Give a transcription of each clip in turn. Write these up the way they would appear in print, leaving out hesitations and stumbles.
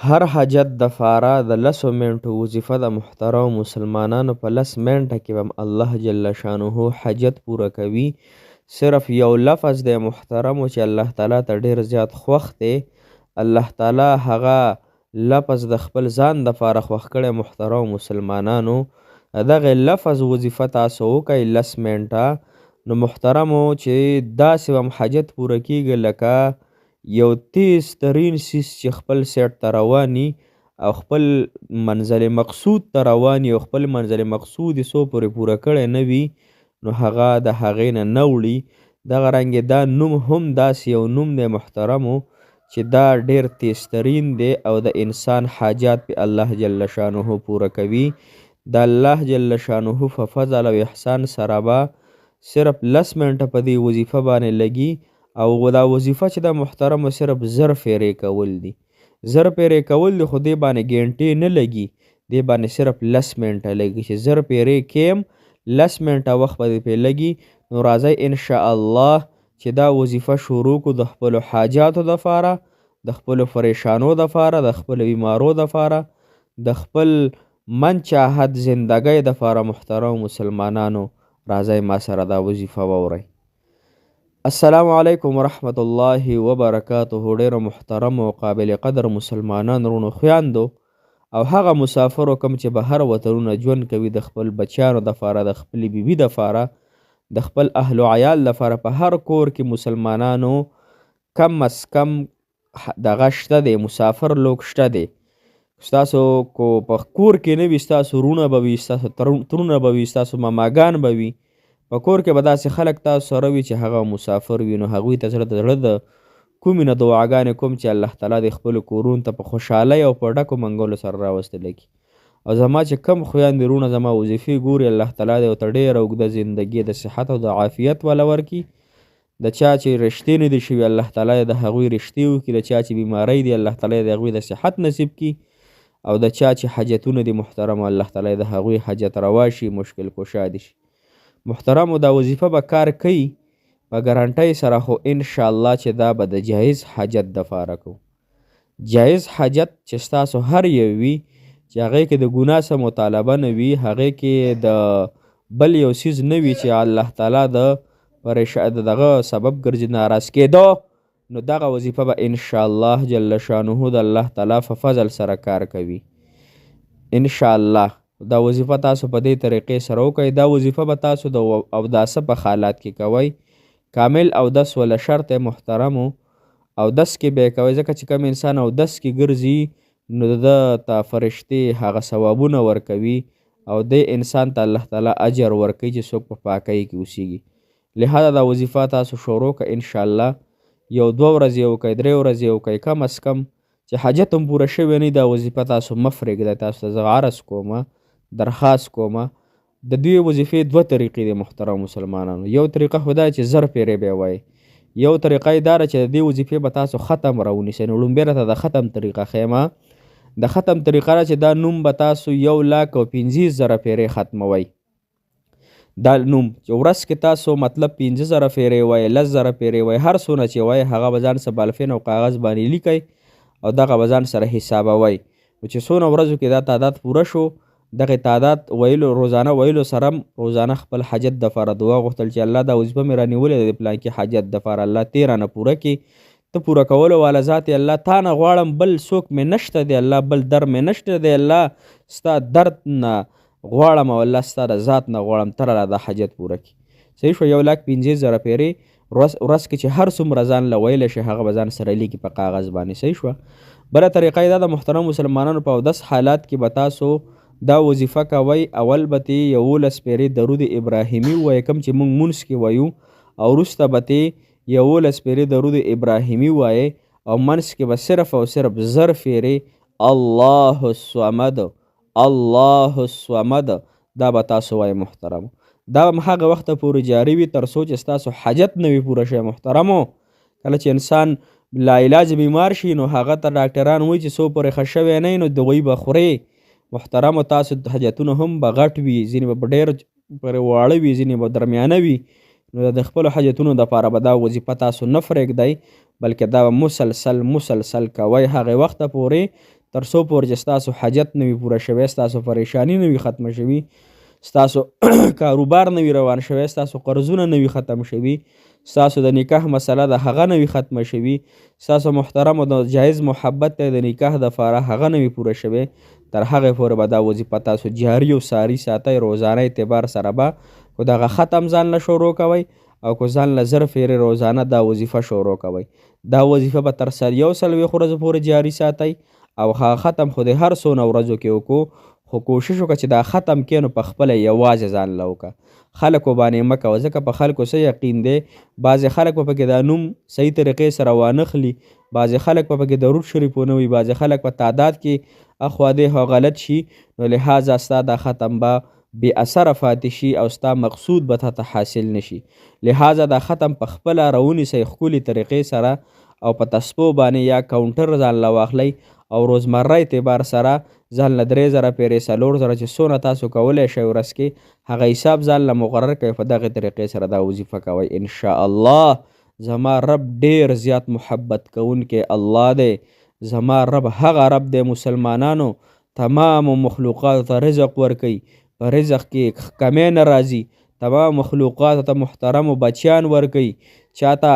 هر حاجت دپاره د 10 منټو وظیفه د محترمو مسلمانانو په 10 منټه کې به الله جل شانه حاجت پوره کوي. صرف یو لفظ دی محترمو چې الله تعالی ته ډیر زیات خوښ دی. الله تعالی هغه لفظ د خپل ځان دپاره خوښ کړی. محترمو مسلمانانو دغه لفظ وظیفه تاسو وکئ 10 منټه. نو محترمو چې داسې هم حاجت پوره کیږي لکه یو تیز ترین سیس چې خپل سیټ ته رواني او خپل منزل مقصود ته رواني او خپل منزل مقصود یې څو پورې پوره کړی نه وي نو هغه د هغې نه وړي. دغه رنګې دا نوم هم داسې یو نوم دی محترمو چې دا ډیر تیز ترین دی او د انسان حاجات په الله جل شانه پوره کوي. د الله جل شانه په فضل او احسان سره به صرف 10 منټه په دې وظیفه باندې لګي او دا وظیفه چې د محترمو صرف 1000 پیرې کول دي. 1000 پیرې کول دي خو دې باندې ګنټې نه لګي، دې باندې صرف 10 منټه لګي چې 1000 پیرې کیم 10 منټه وخت به دې پې لګي. نو راځئ انشاءالله چې دا وظیفه شروع کړو د خپلو حاجاتو دپاره، د خپلو پریشانو دپاره، د خپلو بیمارو دپاره، د خپل من چاهت زندګۍ دپاره. محترمو مسلمانانو راځئ ما سره دا وظیفه واورئ. السلام علیکم ورحمت الله وبرکاته. ډیرو محترم او قابل قدر مسلمانان رونو خویندو او هغه مسافرو کم چې بهر وطنونه ژوند کوي د خپل بچیانو دپاره، د خپل بیبي دپاره، د خپل اهل و عیال دپاره په هر کور کې مسلمانانو کم از کم دغه شته دی، مسافر لوک شته دی. ستاسو کو په کور کې نه وي ستاسو رونه به وي، ستاسو ترونه به وي، ستاسو ماماګان به وي، په کور کې به داسې خلک تاسو سره وي چې هغه مسافر وي. نو هغوی ته زړه د زړه د کومې نه دعاګانې کوم چې الله تعالی د خپلو کورونو ته په خوشحالۍ او په ډکو منګولو سره راوستلی کړي. او زما چې کم خویندې رونه زما وظیفې ګوري، الله تعالی دې ورته ډېره اوږده زندګي د صحت او د عافیت والا ورکړي. د چا چې رشتې نه دي شوي الله تعالی د هغوی رشتې وکړي، د چا چې بیماری دي الله تعالی د هغوی د صحت نصیب کړي، او د چا چې حاجتونه دي محترم الله تعالی د هغوی حاجت روا شي، مشکل کشا دي شي. محترمو دا وظیفه به کار کوي په ګارانټۍ سره، خو انشاءالله چې دا به د جایز حاجت دپاره کوو. جایز حاجت چې ستاسو هر یو وي چې هغې کې د ګناه څه مطالبه نه وي، هغې کې د بل یو څیز نه وي چې الله تعالی د دغه سبب ګرځي ناراض کېدو، نو دغه وظیفه به انشاءالله جل شانه د الله تعالی په فضل سره کار کوي انشاءالله. دا وظیفه تاسو په دې طریقې سره وکئ. دا وظیفه به تاسو د اوداسه په حالات کې کوئ. کامل اودس وله شرط محترمو اودس کې به یې کوئ، ځکه چې کوم انسان اودس کې ګرځي نو د ته فرشتې هغه ثوابونه ورکوي او دې انسان ته الله تعالی اجر ورکوي چې څوک په پاکۍ کې اوسیږي. لهذا دا وظیفه تاسو شروع کړئ انشاءالله. یو 2 ورځې وکئ، 3 ورځې وکئ، کم از کم چې حاجت هم پوره شوی نه دا وظیفه تاسو مه پرېږدئ. تاسو ته زه عرض کومه، درخواست کومه، د دوی وظیفې 2 طریقې دي محترم مسلمانانو. یو طریقه خو دا چې 1000 پیرې به وایي، یو طریقه یې دا ده چې د دې وظیفې به تاسو ختم راونیسئ. نو لومبۍ راته د ختم طریقه ښیمه. د ختم طریقه ده چې دا نوم به تاسو 1,25,000 پیرې ختموئ. دا نوم چې ورځ کې تاسو مطلب 15,000 پیرې وایي، 10,000 پیرې وایي، هر څونه چې وایي هغه به ځان سره بالفین او کاغذ باندې لیکئ او دغه به ځان سره حسابوئ. نو چې څونه ورځو کې دا تعداد پوره شو، دغه تعداد ویلو روزانه ویلو سره روزانه خپل حاجت دپاره دعا غوښتل چې الله دا وظیفه مې رانیولې د پلان کې حاجت دپاره الله ته رانه پوره کړي. ته پوره کولو والا ذات الله تا نه غواړم، بل څوک مې نشته دی الله، بل در مې نشته دی الله، ستا درد نه غواړم او الله ستا د ذات نه غواړم ته راله دا حاجت پوره کړي. صحیح شو. 1,15,000 پیرې ورځ کې چې هر څومره ځان له ویلی شي هغه به ځان سره لیکي په کاغذ باندې. صحیح شوه. بله طریقه یې دا د محترم مسلمانانو په اودس حالات کې به تاسو دا وظیفه کوئ. اول به ترې 11 پیرې درود ابراهیمي ووایئ کوم چې موږ مونځ کې وایو، او وروسته به ترې 11 پیرې درود ابراهیمي ووایئ، او منځ کې به صرف او صرف 1000 پیرې الله الصمد الله الصمد دا به تاسو وایئ محترمو. دا به هغه وخته پورې جاري وي تر څو چې ستاسو حاجت نه وي پوره شوی محترمو. کله چې انسان لا علاج بیمار شي نو هغه ته ډاکټران وایي چې څو پورې ښه شوی نه وي نو دغوی به خورې. محترمو تاسو حاجتونه هم به غټ وي، ځینې به ډېر پرې واړه وي، ځینې به درمیانه وي. نو د خپلو حاجتونو دپاره به دا وظیفه تاسو نه پرېږدئ، بلکې دا به مسلسل کوئ هغې وخته پورې تر څو پورې چې ستاسو حاجت نه وي پوره شوی، ستاسو پریشانی نه وي ختمه شوي، ستاسو کاروبار نه وي روان شوی، ستاسو قرضونه نه وي ختم شوي، ستاسو د نکاح مسله د هغه نه وي ختمه شوي، ستاسو محترمو د جایز محبت دی د نکاح دپاره هغه نه وي پوره شوی، تر هغې پورې به دا وظیفه تاسو جاري او ساري ساتئ. روزانه اعتبار سره به خو دغه ختم ځان له شروع کوئ او که ځان له 1000 پیرې روزانه دا وظیفه شروع کوئ. دا وظیفه به تر 140 ورځو پورې جاري ساتئ او هغه ختم خو د هر څونه ورځو کې وکړو، خو کوشش وکړه چې دا ختم کې نو په خپله یوازې ځان له وکړه، خلکو باندې مه کوه، ځکه په خلکو څه یقین دی. بعضې خلک به پکې دا نوم صحیح طریقې سره وانخلي، بعضې خلک به پکې درود شریف ونه وي، بعضې خلک په تعداد کې اخوا دېخوا غلط شي، نو لحاظه ستا دا ختم به بې اثره پاتې شي او ستا مقصود به ته حاصل نشي. لحاظه دا ختم په خپله راونیسئ ښکلې طریقې سره او په تسبو باندې یا کاونټر ځان له واخلئ او روزمره اعتبار سره ځان له 3000 پیرې 4000 چې څونه تاسو کولی شئ ورځ کې هغه حساب ځان له مقرر کوئ، په دغې طریقې سره دا وظیفه کوئ. انشاءالله زما رب ډیر زیات محبت کوونکی الله دی. زما رب هغه رب دی مسلمانانو تمامو مخلوقاتو ته رزق ورکوي، په رزق کې کمی نه راځي، تمام مخلوقاتو ته محترمو بچیان ورکوي، چاته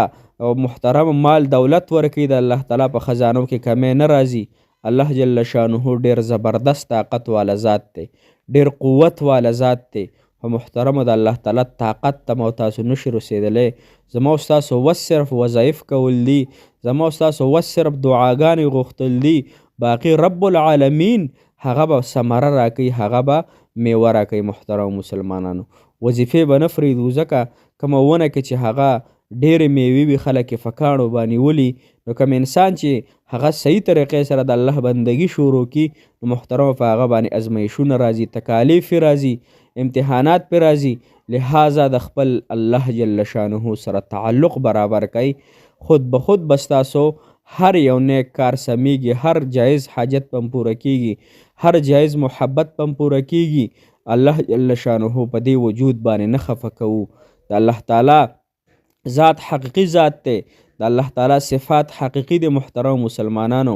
محترم مال دولت ورکوي، د الله تعالی په خزانو کې کمی نه راځي. الله جل شانه ډیر زبردست طاقت والا ذات دی، ډیر قوت والا ذات دی. په محترمو د الله تعالی طاقت ته مو تاسو نشي رسېدلی. زما او ستاسو وس صرف وظایف کول دي، زما او ستاسو وس صرف دعاګانې غوښتل دي، باقي رب العالمین هغه به ثمره راکوي، هغه به میوه راکوي. محترم مسلمانانو وظیفې به نه فریدو، ځکه کومه ونه کې چې هغه ډېرې میوې وي خلک یې په کاڼو باندې ولي، نو کوم انسان چې هغه صحیح طریقې سره د الله بندګي شروع کړي نو محترمو په هغه باندې ازمیښونه راځي، تکالیف یې راځي، امتحانات پرې راځي. لحاظه د خپل الله جل شانه سره تعلق برابر کوي، خود به خود به ستاسو هر یو نیک کار سمیږي، هر جایز حاجت پم پوره کیږي، هر جایز محبت پم پوره کیږي. الله جل شانه په دې وجود باندې نه خفه کوو. د الله تعالی ذات حقیقي ذات دی، د الله تعالی صفات حقیقي دی. محترم مسلمانانو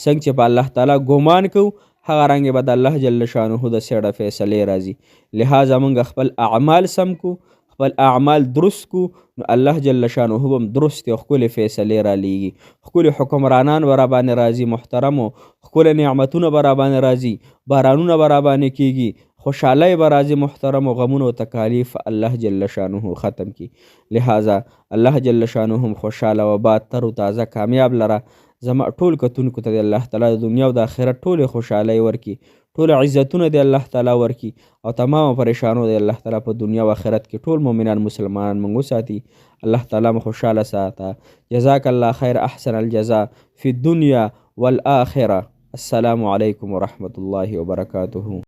څنګه چې په الله تعالی ګمان کوو هغه رنګې به د الله جل شانه د سیړه فیصلې راځي. لحاظه موږ خپل اعمال سم کو، خپل اعمال درست کو، نو الله جل شانه هم درست او ښکلې فیصلې رالیږي، ښکلې حکمرانان به راباندې راځي. محترمو ښکلې نعمتونه به راباندې راځي، بارانونه به راباندې کیږي، خوشحالی به راځي. محترمو غمونه او تکالیف الله جل شانه ختم کی. لحاظه الله جل شانه هم خوشحاله و باد تر و تازه کامیاب لره. زما ټول کتونکو ته د الله تعالی د دنیا او د آخرت ټولې خوشحالۍ ورکړي، ټول عزتونه د الله تعالی ورکړي او تمام پریشانو د الله تعالی په دنیا او آخرت کې ټول مؤمنان مسلمانان موږ وساتي. الله تعالی مو خوشحاله ساته. جزاک الله خیر، احسن الجزاء فی الدنیا والآخره. السلام علیکم ورحمة الله وبرکاته.